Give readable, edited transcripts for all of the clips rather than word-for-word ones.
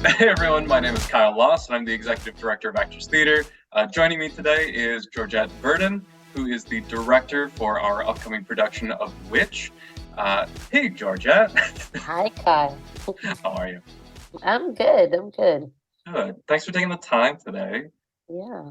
Hey everyone, my name is Kyle Loss, and I'm the Executive Director of Actors Theater. Joining me today is Georgette Verdin, who is the director for our upcoming production of Witch. Hey Georgette, Hi, Kyle. how are you? I'm good. I'm good. Good. Thanks for taking the time today. Yeah.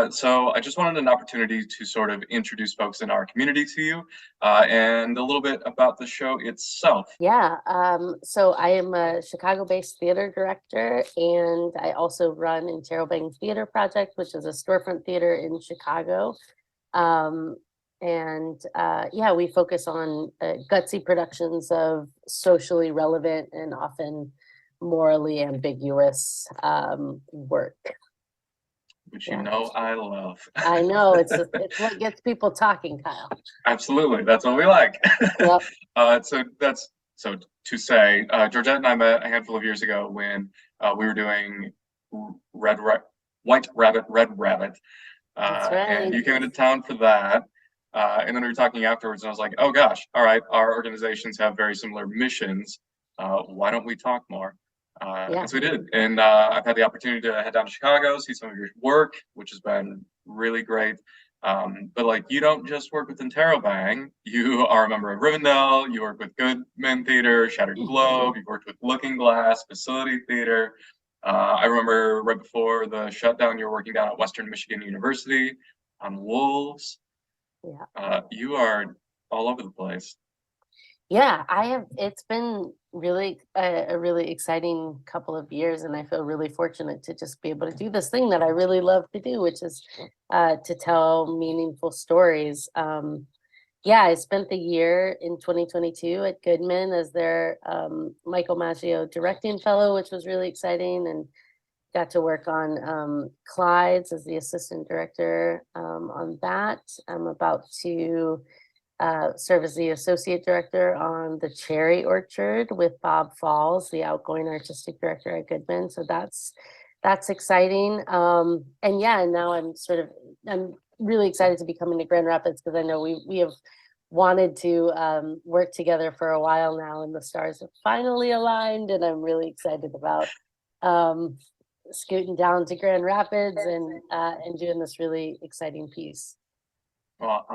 So I just wanted an opportunity to sort of introduce folks in our community to you, and a little bit about the show itself. Yeah. So I am a Chicago-based theater director, and I also run Interrobang Theater Project, which is a storefront theater in Chicago. Um, and we focus on gutsy productions of socially relevant and often morally ambiguous work. Which you Yeah. know I love. I know it's what gets people talking, Kyle. Absolutely, that's what we like. Yep. So to say, Georgette and I met a handful of years ago when we were doing Red Ra- White Rabbit, Red Rabbit, That's and right. you came into town for that. And then we were talking afterwards, and I was like, "Oh gosh, all right, our organizations have very similar missions. Why don't we talk more?" And Yeah. so we did. And I've had the opportunity to head down to Chicago, see some of your work, which has been really great. But like, you don't just work with Interrobang. You are a member of Rivendell. You work with Good Men Theater, Shattered Globe. You've worked with Looking Glass, Facility Theater. I remember right before the shutdown, you were working down at Western Michigan University on Wolves. Yeah. You are all over the place. Yeah, I have. It's been really a really exciting couple of years, and I feel really fortunate to just be able to do this thing that I really love to do, which is to tell meaningful stories. Yeah, I spent the year in 2022 at Goodman as their Michael Maggio directing fellow, which was really exciting, and got to work on Clyde's as the assistant director on that. I'm about to serve as the associate director on the Cherry Orchard with Bob Falls, the outgoing artistic director at Goodman. So that's exciting. And yeah, and now I'm really excited to be coming to Grand Rapids because I know we have wanted to work together for a while now, and the stars have finally aligned, and I'm really excited about um, scooting down to Grand Rapids and doing this really exciting piece. Well,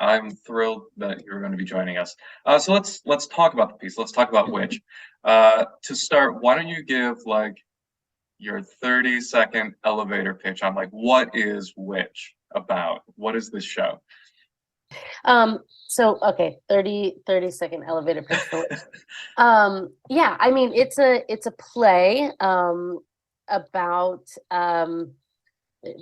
I'm thrilled that you're going to be joining us. So let's talk about the piece. Let's talk about Witch. To start, why don't you give like your 30-second elevator pitch on like what is Witch about? What is this show? So okay, 30 second elevator pitch for which. Yeah, I mean it's a play about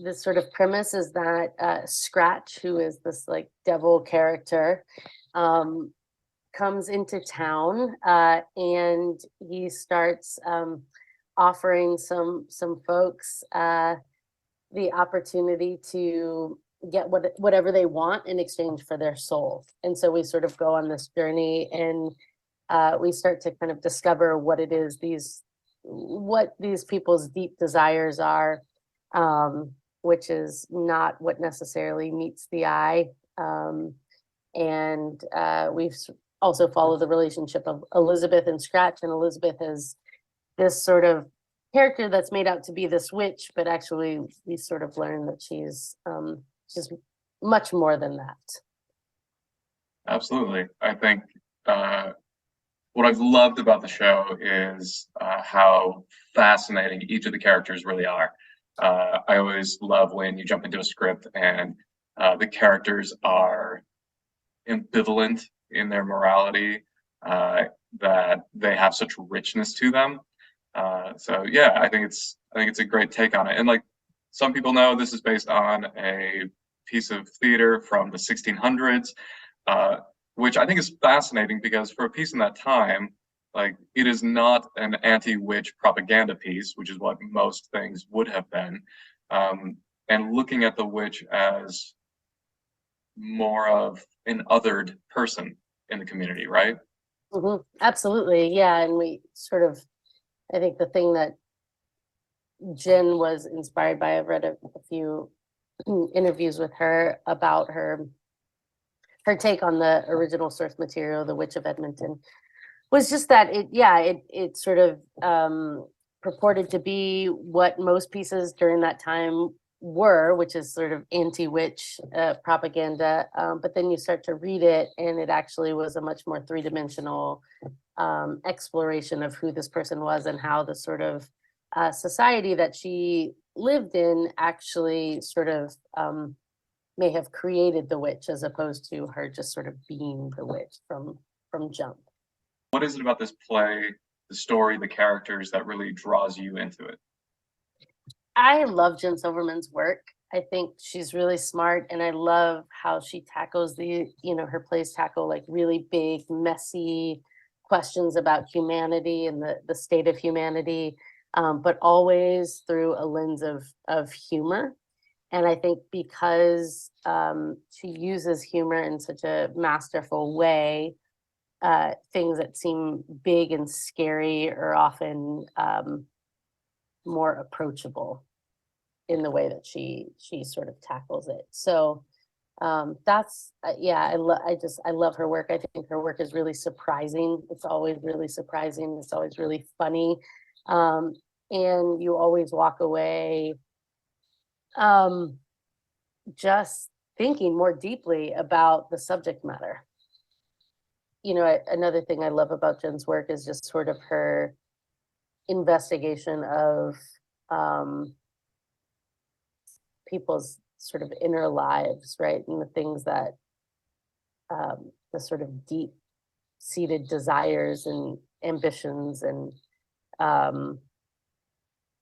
this sort of premise is that Scratch, who is this like devil character, um comes into town and he starts offering some folks the opportunity to get whatever they want in exchange for their soul. And so we sort of go on this journey, and we start to kind of discover what these people's deep desires are, which is not what necessarily meets the eye. And we've also followed the relationship of Elizabeth and Scratch, and Elizabeth is this sort of character that's made out to be this witch, but actually we sort of learn that she's just much more than that. Absolutely. I think uh, what I've loved about the show is how fascinating each of the characters really are. I always love when you jump into a script and the characters are ambivalent in their morality, that they have such richness to them. So yeah, I think it's a great take on it. And like some people know, this is based on a piece of theater from the 1600s, uh, which I think is fascinating because for a piece in that time, like it is not an anti-witch propaganda piece, which is what most things would have been. And looking at the witch as more of an othered person in the community, right? Absolutely, yeah. And we sort of, I think the thing that Jen was inspired by, I've read a few interviews with her about her take on the original source material, The Witch of Edmonton, was just that it sort of purported to be what most pieces during that time were, which is sort of anti-witch propaganda. But then you start to read it, and it actually was a much more three-dimensional exploration of who this person was and how the sort of society that she lived in actually sort of may have created the witch, as opposed to her just sort of being the witch from jump. What is it about this play, the story, the characters that really draws you into it? I love Jen Silverman's work. I think she's really smart, and I love how she tackles her plays tackle like really big, messy questions about humanity and the state of humanity, but always through a lens of humor. And I think because she uses humor in such a masterful way, things that seem big and scary are often more approachable in the way that she sort of tackles it. So that's yeah, I love her work. I think her work is really surprising. It's always really surprising. It's always really funny, and you always walk away just thinking more deeply about the subject matter. Another thing I love about Jen's work is just sort of her investigation of people's sort of inner lives, right? And the things that the sort of deep seated desires and ambitions um,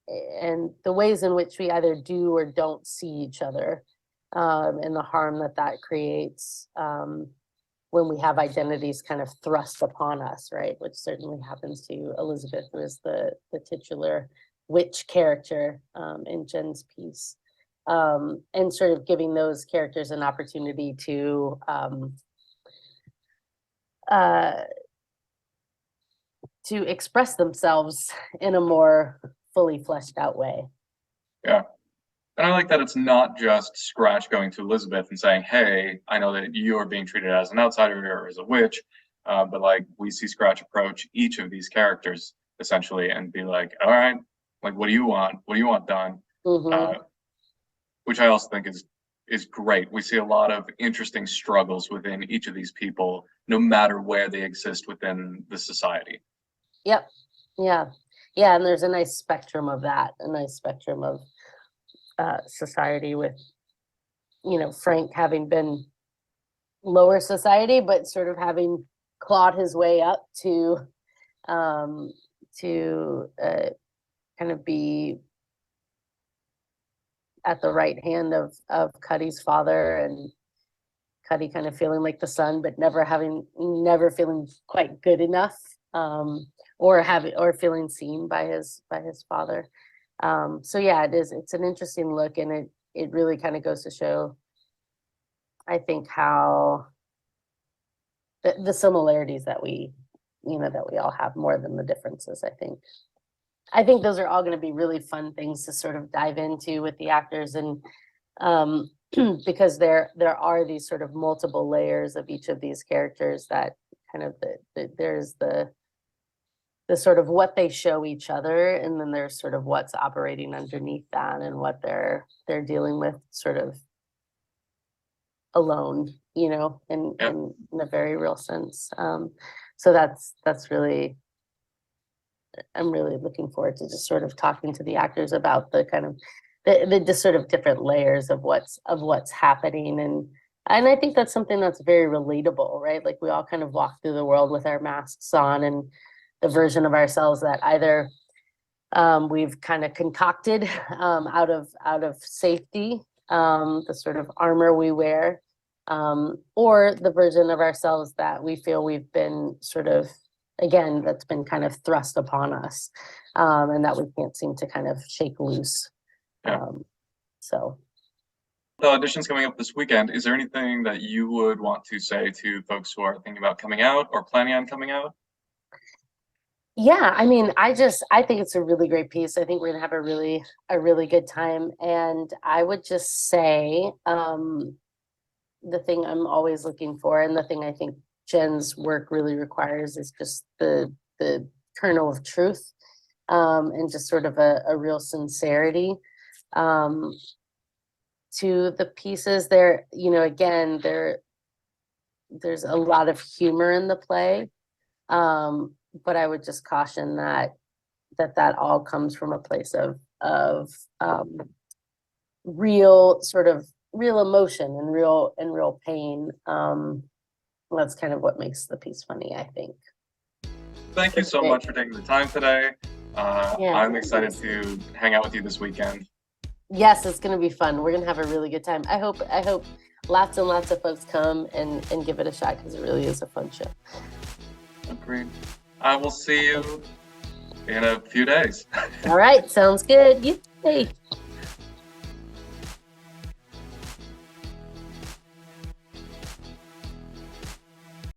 and the ways in which we either do or don't see each other, and the harm that creates when we have identities kind of thrust upon us, right? Which certainly happens to Elizabeth, who is the titular witch character in Jen's piece. And sort of giving those characters an opportunity to express themselves in a more fully fleshed out way. Yeah. And I like that it's not just Scratch going to Elizabeth and saying, hey, I know that you are being treated as an outsider or as a witch, but like we see Scratch approach each of these characters essentially and be like, all right, like what do you want? What do you want done? Which I also think is great. We see a lot of interesting struggles within each of these people, no matter where they exist within the society. Yep. Yeah. Yeah. And there's a nice spectrum of that, a nice spectrum of society with, Frank having been lower society, but sort of having clawed his way up to kind of be at the right hand of Cuddy's father, and Cuddy kind of feeling like the son, but never feeling quite good enough, or feeling seen by his father. So yeah, it's an interesting look, and it really kind of goes to show, I think, how the similarities that we all have more than the differences. I think those are all going to be really fun things to sort of dive into with the actors, and because there are these sort of multiple layers of each of these characters that kind of there's the sort of what they show each other, and then there's sort of what's operating underneath that and what they're dealing with sort of alone, in a very real sense. So that's really, I'm really looking forward to just sort of talking to the actors about the kind of the sort of different layers of what's happening. And I think that's something that's very relatable, right? Like we all kind of walk through the world with our masks on, and the version of ourselves that either we've kind of concocted out of safety, the sort of armor we wear, or the version of ourselves that we feel we've been sort of, again, that's been kind of thrust upon us, and that we can't seem to kind of shake loose. So the auditions coming up this weekend, is there anything that you would want to say to folks who are thinking about coming out or planning on coming out? Yeah, I mean, I think it's a really great piece. I think we're gonna have a really good time. And I would just say, the thing I'm always looking for, and the thing I think Jen's work really requires, is just the kernel of truth. and just sort of a real sincerity to the pieces. There, you know, again, there's a lot of humor in the play, but I would just caution that all comes from a place of real sort of real emotion and real pain. That's kind of what makes the piece funny, I think. Thank you so much for taking the time today. Yeah, I'm excited to hang out with you this weekend. yes, it's gonna be fun. We're gonna have a really good time. I hope lots and lots of folks come and give it a shot, because it really is a fun show. Agreed. I will see you in a few days. All right, sounds good. Yay.